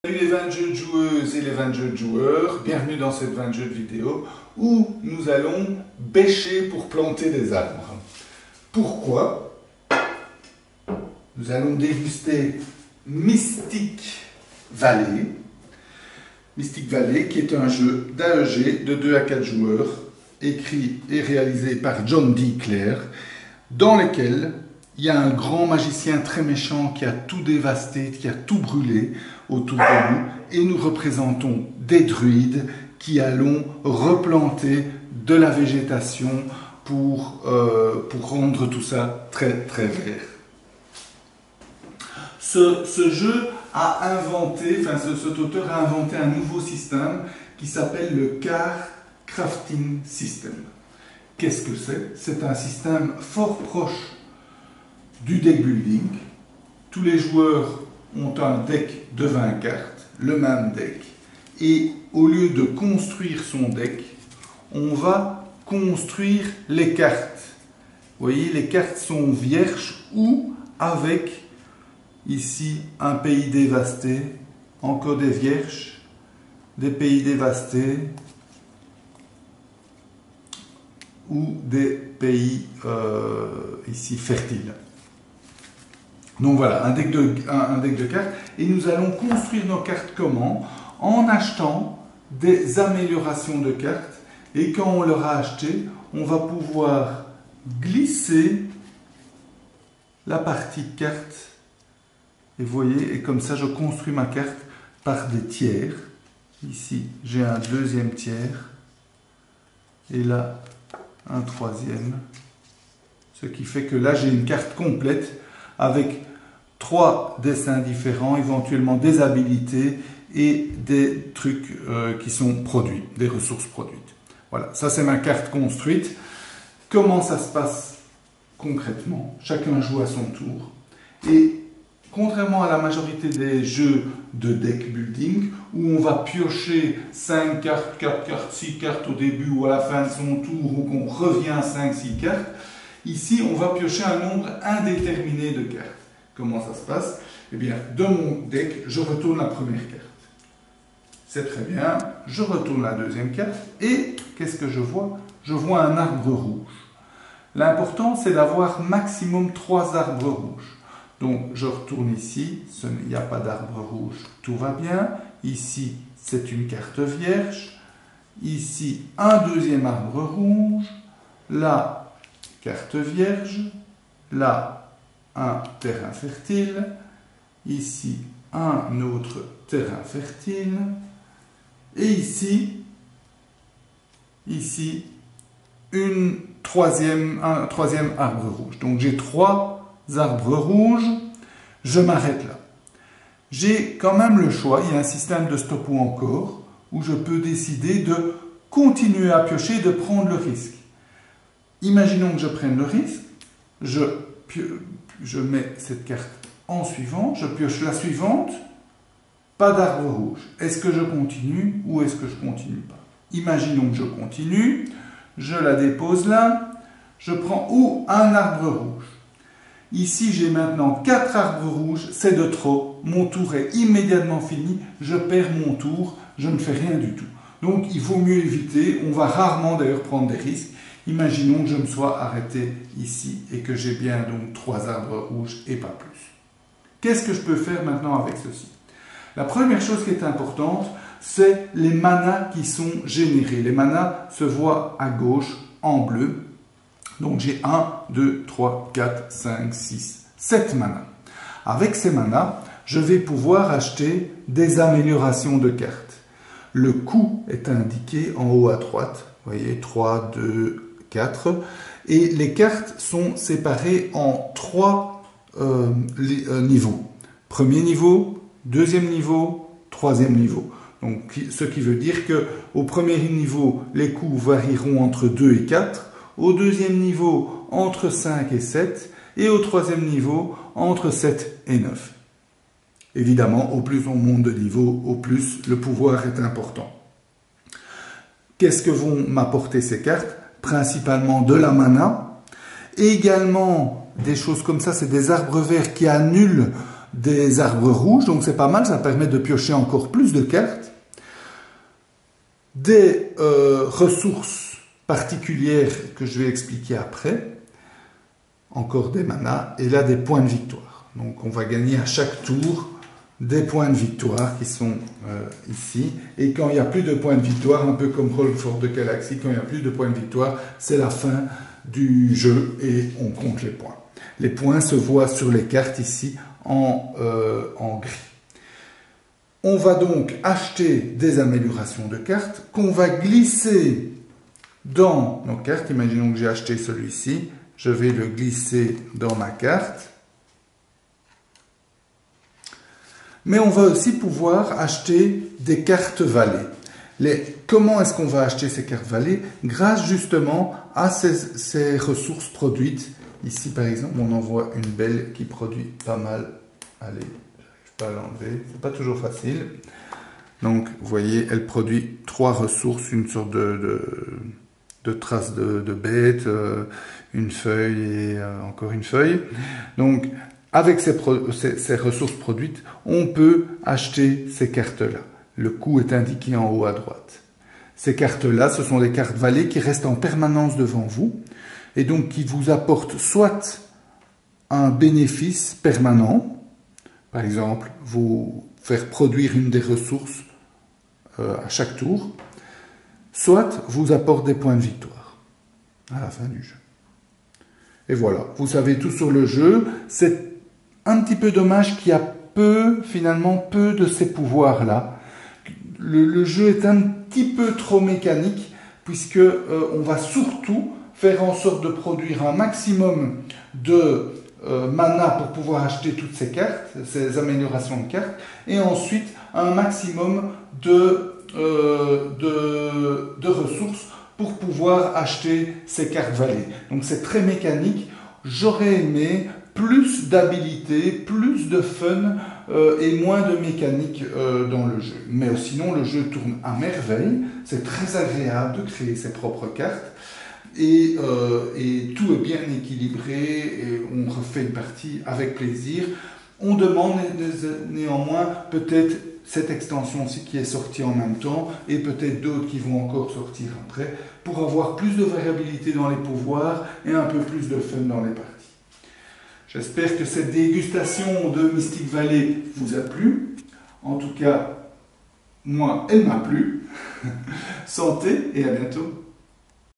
Salut les 20 jeux de joueuses et les 20 jeux de joueurs, bienvenue dans cette 20 jeux de vidéo où nous allons bêcher pour planter des arbres. Pourquoi? Nous allons déguster Mystic Valley. Mystic Valley qui est un jeu d'AEG de 2 à 4 joueurs, écrit et réalisé par John D. Clair, dans lequel il y a un grand magicien très méchant qui a tout dévasté, qui a tout brûlé autour de nous, et nous représentons des druides qui allons replanter de la végétation pour rendre tout ça très très vert. Ce jeu a inventé, cet auteur a inventé un nouveau système qui s'appelle le Car Crafting System. Qu'est-ce que c'est? C'est un système fort proche du deck building. Tous les joueurs ont un deck de 20 cartes, le même deck, et au lieu de construire son deck, on va construire les cartes. Vous voyez, les cartes sont vierges ou avec ici un pays dévasté, encore des vierges, des pays dévastés ou des pays ici fertiles. Donc voilà, un deck de cartes, et nous allons construire nos cartes comment? En achetant des améliorations de cartes, et quand on l'aura acheté, on va pouvoir glisser la partie carte, et vous voyez, et comme ça je construis ma carte par des tiers. Ici j'ai un deuxième tiers, et là un troisième, ce qui fait que là j'ai une carte complète avec 3 dessins différents, éventuellement des habilités et des trucs qui sont produits, des ressources produites. Voilà, ça c'est ma carte construite. Comment ça se passe concrètement? Chacun joue à son tour. Et contrairement à la majorité des jeux de deck building, où on va piocher 5 cartes, 4 cartes, 6 cartes au début ou à la fin de son tour, ou qu'on revient à 5-6 cartes, ici, on va piocher un nombre indéterminé de cartes. Comment ça se passe? Eh bien, de mon deck, je retourne la première carte. C'est très bien. Je retourne la deuxième carte. Et qu'est-ce que je vois? Je vois un arbre rouge. L'important, c'est d'avoir maximum 3 arbres rouges. Donc, je retourne ici. Il n'y a pas d'arbre rouge. Tout va bien. Ici, c'est une carte vierge. Ici, un deuxième arbre rouge. Là, carte vierge, là un terrain fertile, ici un autre terrain fertile, et ici un troisième arbre rouge. Donc j'ai 3 arbres rouges, je m'arrête là. J'ai quand même le choix, il y a un système de stop ou encore, où je peux décider de continuer à piocher et de prendre le risque. Imaginons que je prenne le risque, je mets cette carte en suivant, je pioche la suivante, pas d'arbre rouge. Est-ce que je continue ou est-ce que je ne continue pas? Imaginons que je continue, je la dépose là, je prends un arbre rouge. Ici, j'ai maintenant 4 arbres rouges, c'est de trop, mon tour est immédiatement fini, je perds mon tour, je ne fais rien du tout. Donc, il vaut mieux éviter, on va rarement d'ailleurs prendre des risques. Imaginons que je me sois arrêté ici et que j'ai bien donc 3 arbres rouges et pas plus. Qu'est-ce que je peux faire maintenant avec ceci? La première chose qui est importante, c'est les manas qui sont générés. Les manas se voient à gauche en bleu. Donc j'ai 1, 2, 3, 4, 5, 6, 7 manas. Avec ces manas, je vais pouvoir acheter des améliorations de cartes. Le coût est indiqué en haut à droite. Vous voyez, 3, 2, 4, et les cartes sont séparées en 3 niveaux. Premier niveau, deuxième niveau, troisième niveau. Donc, ce qui veut dire qu'au premier niveau, les coûts varieront entre 2 et 4, au deuxième niveau, entre 5 et 7, et au troisième niveau, entre 7 et 9. Évidemment, au plus on monte de niveau, au plus le pouvoir est important. Qu'est-ce que vont m'apporter ces cartes? Principalement de la mana, et également des choses comme ça, c'est des arbres verts qui annulent des arbres rouges, donc c'est pas mal, ça permet de piocher encore plus de cartes. Des ressources particulières que je vais expliquer après. Encore des manas, et là des points de victoire. Donc on va gagner à chaque tour des points de victoire qui sont ici. Et quand il n'y a plus de points de victoire, un peu comme Roll for the Galaxy, quand il n'y a plus de points de victoire, c'est la fin du jeu et on compte les points. Les points se voient sur les cartes ici en gris. On va donc acheter des améliorations de cartes qu'on va glisser dans nos cartes. Imaginons que j'ai acheté celui-ci. Je vais le glisser dans ma carte. Mais on va aussi pouvoir acheter des cartes vallées. Comment est-ce qu'on va acheter ces cartes vallées? Grâce justement à ces ressources produites. Ici par exemple, on en voit une belle qui produit pas mal. Allez, je n'arrive pas à l'enlever, c'est pas toujours facile. Donc vous voyez, elle produit 3 ressources, une sorte de traces de bête, une feuille et encore une feuille. Donc, avec ces ressources produites, on peut acheter ces cartes-là. Le coût est indiqué en haut à droite. Ces cartes-là, ce sont des cartes vallées qui restent en permanence devant vous et donc qui vous apportent soit un bénéfice permanent, par exemple, vous faire produire une des ressources à chaque tour, soit vous apporte des points de victoire à la fin du jeu. Et voilà, vous savez tout sur le jeu. C'est un petit peu dommage qu'il y a finalement peu de ces pouvoirs-là. Le jeu est un petit peu trop mécanique, puisque on va surtout faire en sorte de produire un maximum de mana pour pouvoir acheter toutes ces cartes, ces améliorations de cartes, et ensuite un maximum de ressources pour pouvoir acheter ces cartes vallées. Donc c'est très mécanique. J'aurais aimé plus d'habilité, plus de fun et moins de mécanique dans le jeu. Mais sinon, le jeu tourne à merveille. C'est très agréable de créer ses propres cartes. Et tout est bien équilibré. Et on refait une partie avec plaisir. On demande néanmoins peut-être cette extension-ci qui est sortie en même temps et peut-être d'autres qui vont encore sortir après pour avoir plus de variabilité dans les pouvoirs et un peu plus de fun dans les parties. J'espère que cette dégustation de Mystic Valley vous a plu. En tout cas, moi, elle m'a plu. Santé et à bientôt.